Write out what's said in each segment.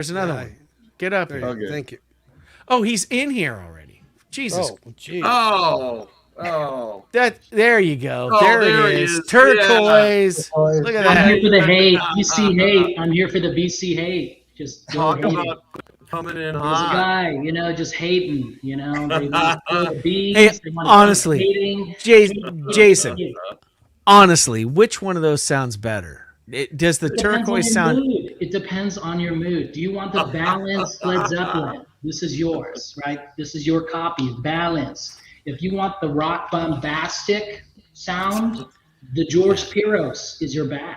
There's another one. Get up here. Okay. Thank you. Oh, he's in here already. Jesus. Oh, geez. Oh. There you go. Oh, There it there he is. is. Turquoise. Boys. Look at I'm that. here for the hate. BC hate. I'm here for the BC hate. Just go Talk hate it. about coming in There's a hot. guy, just hating. They want to spill the Hey, beans. They want to honestly, hating. Jason, honestly, which one of those sounds better? Does the It depends on turquoise your sound? mood. It depends on your mood. Do you want the balanced Led Zeppelin? This is yours, right? This is your copy, balanced. If you want the rock bombastic sound, the George Piros is your bag.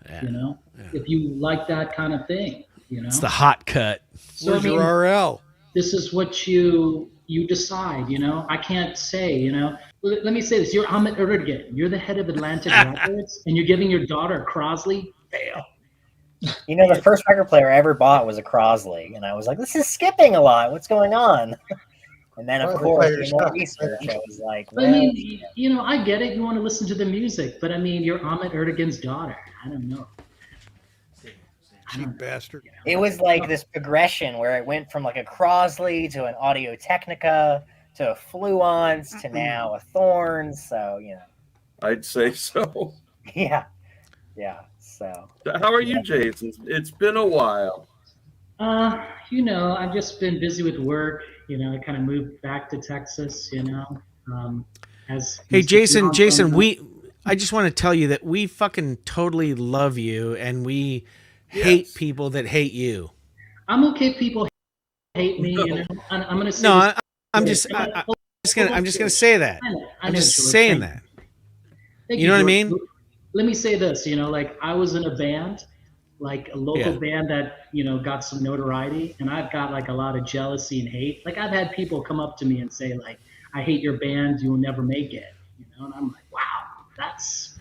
If you like that kind of thing, It's the hot cut. So Where's your RL? this is what you decide. I can't say. Let me say this: you're Ahmet Erdogan. You're the head of Atlantic Records, and you're giving your daughter Crosley. Fail. The first record player I ever bought was a Crosley, and I was like, "This is skipping a lot. What's going on?" And then, of course, in more research, I was like, I mean, I get it. You want to listen to the music, but I mean, you're Ahmet Erdogan's daughter. I don't know. Cheap bastard. It was like this progression where it went from like a Crosley to an Audio Technica to a Fluence to now a Thorns. So, I'd say so. yeah. So, How are you, Jason? It's been a while. I've just been busy with work. I kind of moved back to Texas. Hey, Jason, I just want to tell you that we fucking totally love you, and we hate people that hate you. I'm okay. If people hate me. I'm gonna say. No, I'm just gonna say that. I'm just saying that. You know what I mean? Let me say this. I was in a band, like a local band that got some notoriety, and I've got like a lot of jealousy and hate. Like I've had people come up to me and say like, "I hate your band. You will never make it." And I'm like, "Wow, that's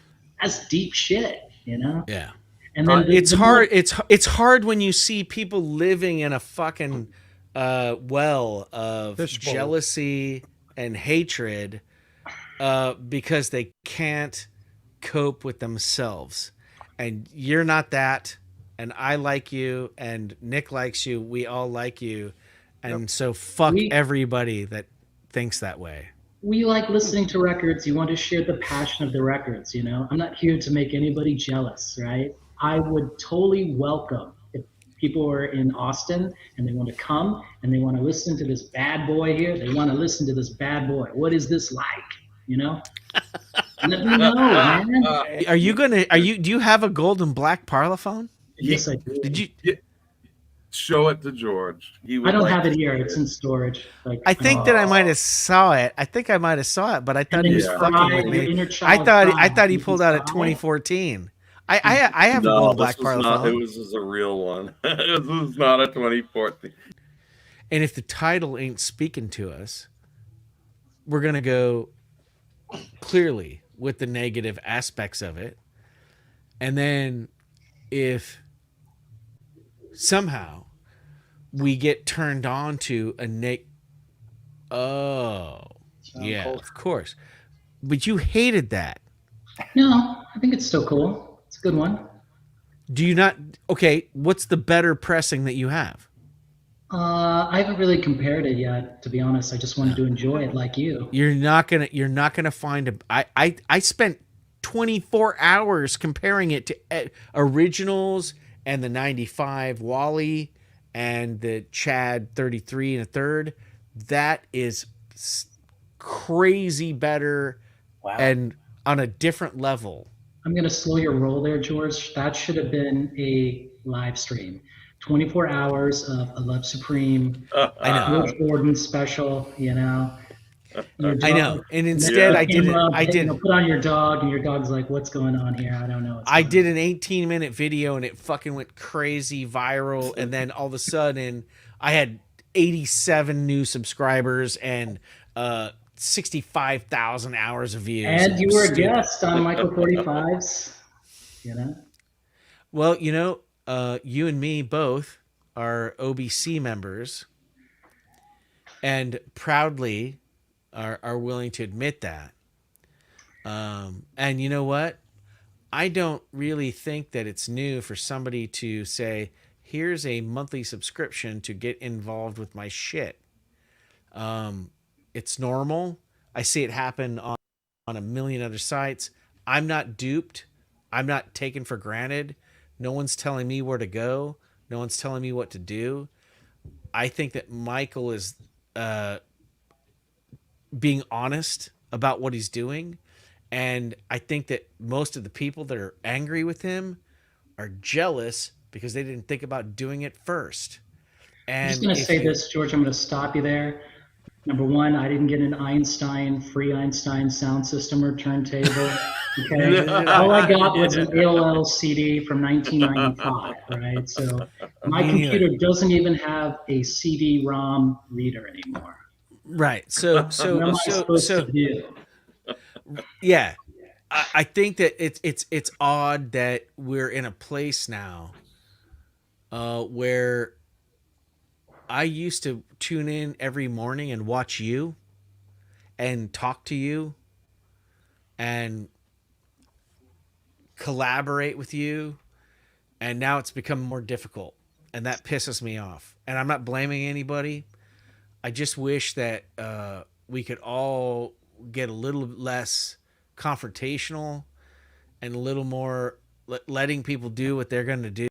deep shit." Yeah. And then it's hard. It's hard when you see people living in a fucking well of Fishbowl. jealousy and hatred because they can't cope with themselves. And you're not that. And I like you, and Nick likes you. We all like you, and so fuck everybody that thinks that way. We like listening to records. You want to share the passion of the records. I'm not here to make anybody jealous, right? I would totally welcome if people are in Austin and they want to come and they want to listen to this bad boy here. They want to listen to this bad boy. What is this like? Let me know, man. Do you have a gold and black parlophone? Yes, I do. Did you? Show it to George. I don't have it here. It's in storage. I think that I might have saw it. But I thought he was fucking with me. I thought he pulled out at 2014. I have a gold and black parlophone. It was a real one. This was not a 2014. And if the title ain't speaking to us, we're gonna go clearly with the negative aspects of it. And then if somehow we get turned on to of course. But you hated that. No, I think it's still cool. It's a good one. Do you not? Okay, what's the better pressing that you have? I haven't really compared it yet, to be honest. I just wanted to enjoy it like you. You're not gonna find I spent 24 hours comparing it to originals and the 95 Wally and the Chad 33 and a third. That is crazy better. Wow. And on a different level. I'm gonna slow your roll there, George. That should have been a live stream. 24 hours of A Love Supreme. I know. George Gordon special, I know. And instead I didn't. Put on your dog, and your dog's like, what's going on here? I don't know. I did an 18-minute video, and it fucking went crazy viral. And then all of a sudden, I had 87 new subscribers and 65,000 hours of views. And you were a guest on Michael 45's, Well, you and me both are OBC members and proudly are willing to admit that. And you know what? I don't really think that it's new for somebody to say, here's a monthly subscription to get involved with my shit. It's normal. I see it happen on a million other sites. I'm not duped. I'm not taken for granted. No one's telling me where to go. No one's telling me what to do. I think that Michael is being honest about what he's doing. And I think that most of the people that are angry with him are jealous because they didn't think about doing it first. And I'm just going to say this, George, I'm going to stop you there. Number one, I didn't get an free Einstein sound system or turntable. Okay, all I got was an AOL CD from 1995, right? So my computer doesn't even have a CD-ROM reader anymore. Right. So what am I supposed to do? Yeah, I think that it's odd that we're in a place now where I used to tune in every morning and watch you and talk to you and collaborate with you, and now it's become more difficult, and that pisses me off. And I'm not blaming anybody. I just wish that we could all get a little less confrontational and a little more letting people do what they're going to do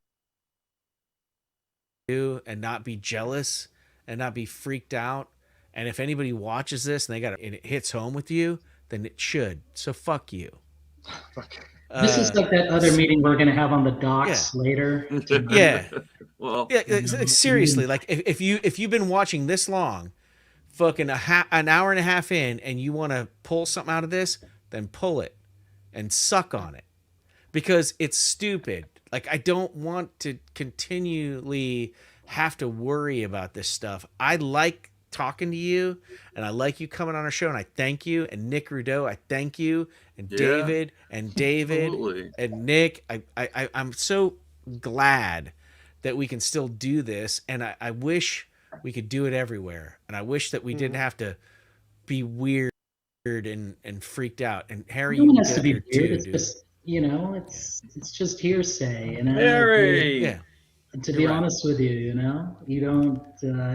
and not be jealous and not be freaked out. And if anybody watches this and it hits home with you, then it should. So fuck you. This is like that other meeting we're going to have on the docks later. Yeah. Well, yeah. Seriously, like if you've been watching this long, fucking an hour and a half in, and you want to pull something out of this, then pull it and suck on it, because it's stupid. Like, I don't want to continually have to worry about this stuff. I like talking to you, and I like you coming on our show, and I thank you. And Nick Rudeau, I thank you. And David absolutely. and Nick, I'm so glad that we can still do this, and I wish we could do it everywhere. And I wish that we didn't have to be weird and freaked out. And Harry, no you one can has get to up be here weird. too, It's dude. just, it's just hearsay. And Harry. Yeah. to be honest with you, you don't.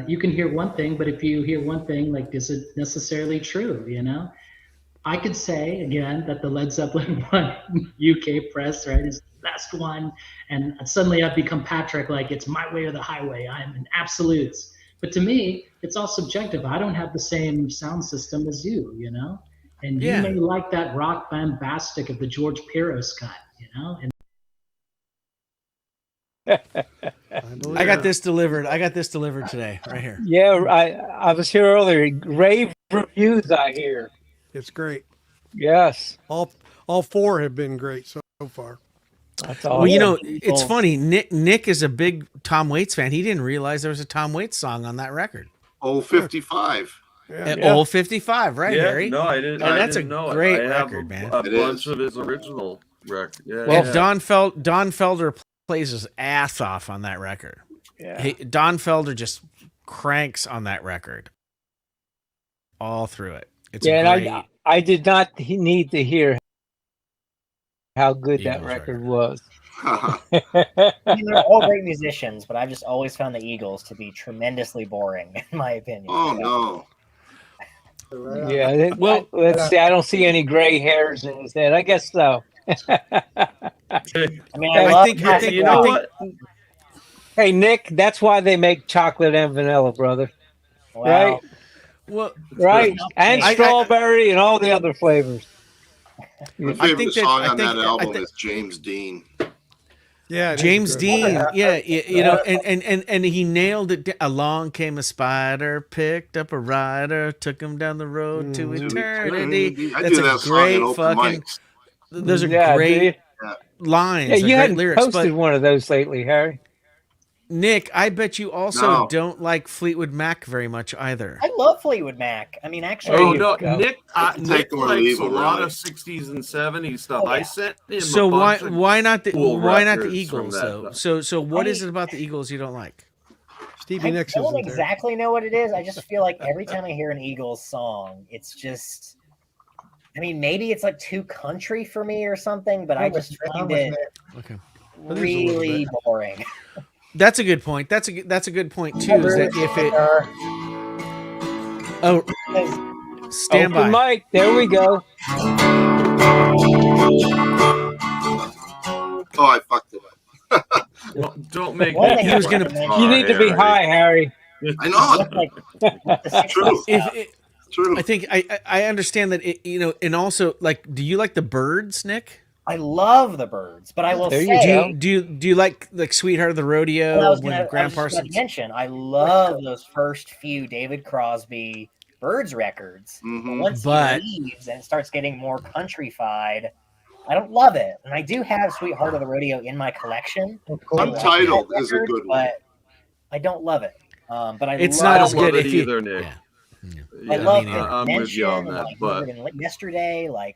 You can hear one thing, but if you hear one thing, like, is it necessarily true? I could say again that the Led Zeppelin one UK press, right, is the best one, and suddenly I've become Patrick, like it's my way or the highway. I'm in absolutes. But to me, it's all subjective. I don't have the same sound system as you, and you may like that rock bombastic of the George Piros cut, and I got this delivered. I got this delivered today, right here. Yeah, I was here earlier. Rave reviews, I hear. It's great. Yes. All four have been great so far. That's all. Well, it's funny. Nick is a big Tom Waits fan. He didn't realize there was a Tom Waits song on that record. Old 55. Old 55, right, Harry? No, I didn't. And that's didn't know great it. record, man. A bunch of his original record. Yeah. Well, Don Felder plays his ass off on that record. Yeah. Don Felder just cranks on that record all through it. It's great. And I did not need to hear how good that record was. They're all great musicians, but I've just always found the Eagles to be tremendously boring, in my opinion. Oh, no. Yeah. Well, let's see. I don't see any gray hairs in his head. I guess so. I think you know what? Hey, Nick, that's why they make chocolate and vanilla, brother. Wow. Right? Well, right. And strawberry and all the other flavors. My favorite song on that album is James Dean. Yeah, James Dean. Yeah, and he nailed it. Along came a spider, picked up a rider, took him down the road to eternity. I That's do that a song in great open fucking. mics. Those are great lines. Yeah, you great hadn't lyrics, posted one of those lately, Harry. Nick, I bet you also don't like Fleetwood Mac very much either. I love Fleetwood Mac. I mean, actually, Nick Take likes them or leave a them, lot really. of 60s and 70s stuff. Oh, yeah. I sent him So a bunch of why not the cool records Eagles from though? that So what is it about the Eagles you don't like? Stevie Nicks I don't isn't there. exactly know what it is. I just feel like every time I hear an Eagles song, it's just. I mean, maybe it's like too country for me or something, but I just find it Okay. really boring. That's a good point. That's a good point too. Is that if it? Oh, stand Open by. mic. There we go. Oh, I fucked it up. Well, don't make One me. thing He was gonna- You need to be high, Harry. I know it. Like the True. True. I think I understand that it, you know, and also like, do you like the Birds, Nick? I love the Birds, but I will There you say, go. Do you like Sweetheart of the Rodeo I was when gonna, I Graham was just about to Parsons? mention, I love those first few David Crosby Birds records. Mhm. Once But- he leaves and it starts getting more countrified, I don't love it. And I do have Sweetheart of the Rodeo in my collection. Untitled is a good one. But I don't love it. But It's I not don't as love good it if you. either, Nick. Yeah. I Yeah, love me the neither. I'm with you on that, like, but- Yesterday, like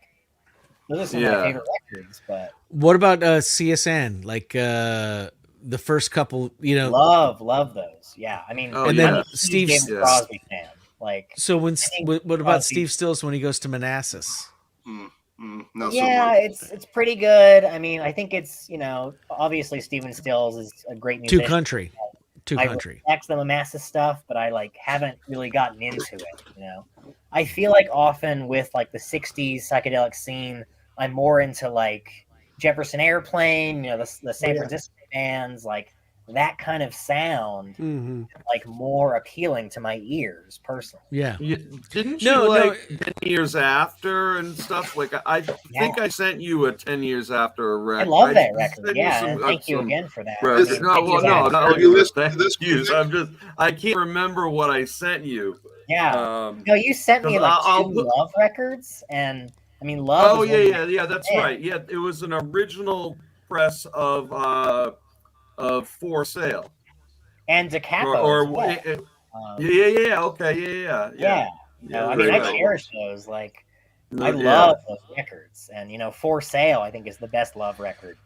those are some of Yeah. my favorite records. But What about CSN? Like the first couple, you know. love those. Yeah, I mean, Oh, And yeah. then I'm a huge Steve's- David Yeah. Crosby fan. Like, So when think what about Crosby- Steve Stills when he goes to Manassas? Not so yeah, much. it's pretty good. I mean, I think it's, you know, obviously Stephen Stills is a great musician. Two country. I respect the Manassas stuff, but I like haven't really gotten into it. You know, I feel like often with like the '60s psychedelic scene, I'm more into like Jefferson Airplane, you know, the San Francisco bands, like that kind of sound, like more appealing to my ears personally. Yeah. Didn't No, you no. like 10 years after and stuff? Like I think I sent you a 10 years after a I record. love that record. sent you Yeah, some- and thank you some again for that. records. This- No, well, no, not Have like you this. listened to this Thank you. music? I'm just, I can't remember what I sent you. Yeah. No, you sent me 'cause like I'll two put- Love records, and I mean, Love. Oh is one of my yeah, that's favorite right. Yeah, it was an original press of For Sale. And DeCapo. Or as well. yeah, okay, yeah. No, I mean, I right. cherish those. Like, I Yeah. love those records, and you know, For Sale, I think is the best Love record.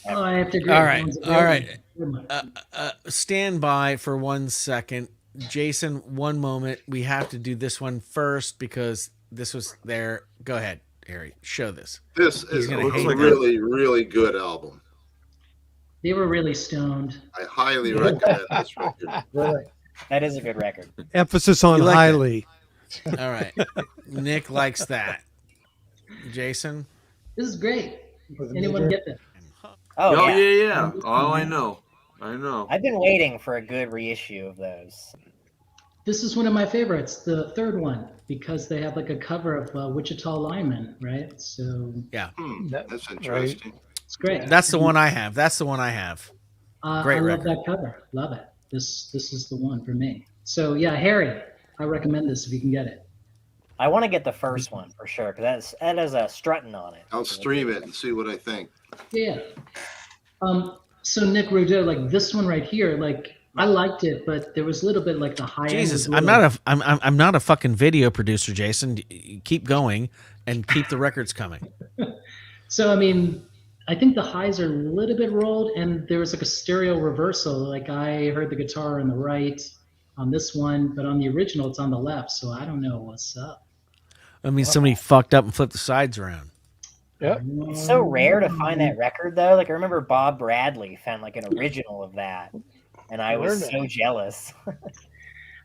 Oh, I have to agree. All That right. one's a All great right. one. Stand by for 1 second. Jason, one moment. We have to do this one first because this was there. Go ahead, Harry. Show this. This He's is a gonna hate really, really good album. They were really stoned. I highly recommend this record. Really? That is a good record. Emphasis on You like highly. All right. Nick likes that. Jason? This is great. Anyone get that? Oh, yeah. Oh, I know. I've been waiting for a good reissue of those. This is one of my favorites, the third one, because they have like a cover of Wichita Lineman, right? So Yeah. That's interesting. it's great. That's the one I have. That's the one I have. Great I love record. that cover. Love it. This is the one for me. So yeah, Harry, I recommend this if you can get it. I want to get the first one for sure because that has a strutting on it. I'll stream it and see what I think. Yeah. So Nick Rodeo, like this one right here, like I liked it, but there was a little bit like the high Jesus, end. I'm not a fucking video producer, Jason. Keep going and keep the records coming. So I mean, I think the highs are a little bit rolled, and there was like a stereo reversal. Like I heard the guitar on the right on this one, but on the original it's on the left. So I don't know what's up. I mean, somebody fucked up and flipped the sides around. Yep. It's so rare to find that record though. Like I remember Bob Bradley found like an original of that, and I was so jealous.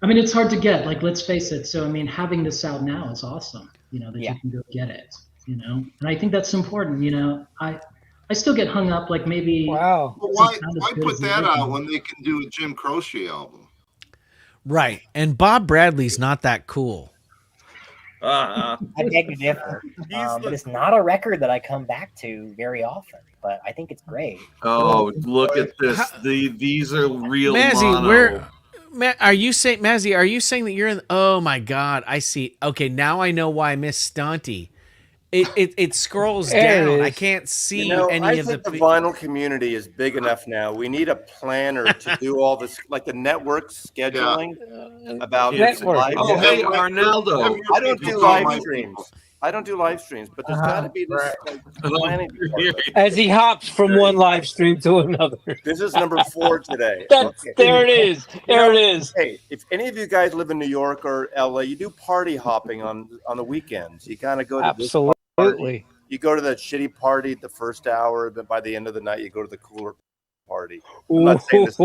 I mean, it's hard to get. Like, let's face it. So I mean, having this out now is awesome. You know that you can go get it. You know, and I think that's important. You know, I still get hung up. Like maybe. Wow. But why put that out when they can do a Jim Croce album? Right. And Bob Bradley's not that cool. I beg to differ. But it's not a record that I come back to very often, but I think it's great. Oh, look at this. These are real Mazzy, mono. are you saying that you're in? Oh my God, I see. Okay, now I know why I missed Stonty. It scrolls There it down. is. I can't see You know, any I of think the. the vinyl community is big enough now. We need a planner to do all this, like the network scheduling about Network. live. Oh, hey, Arnaldo. I don't do live streams. But there's got to be this planning department. As he hops from one live stream to another. This is number 4 today. There it is. There it is. Hey, if any of you guys live in New York or LA, you do party hopping on the weekends. You kind of go to this Absolutely. You go to that shitty party at the first hour, but by the end of the night, you go to the cooler party. I'm not saying this.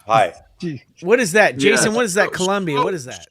Hi. What is that, Jason? Yes. What is that, Columbia? What is that?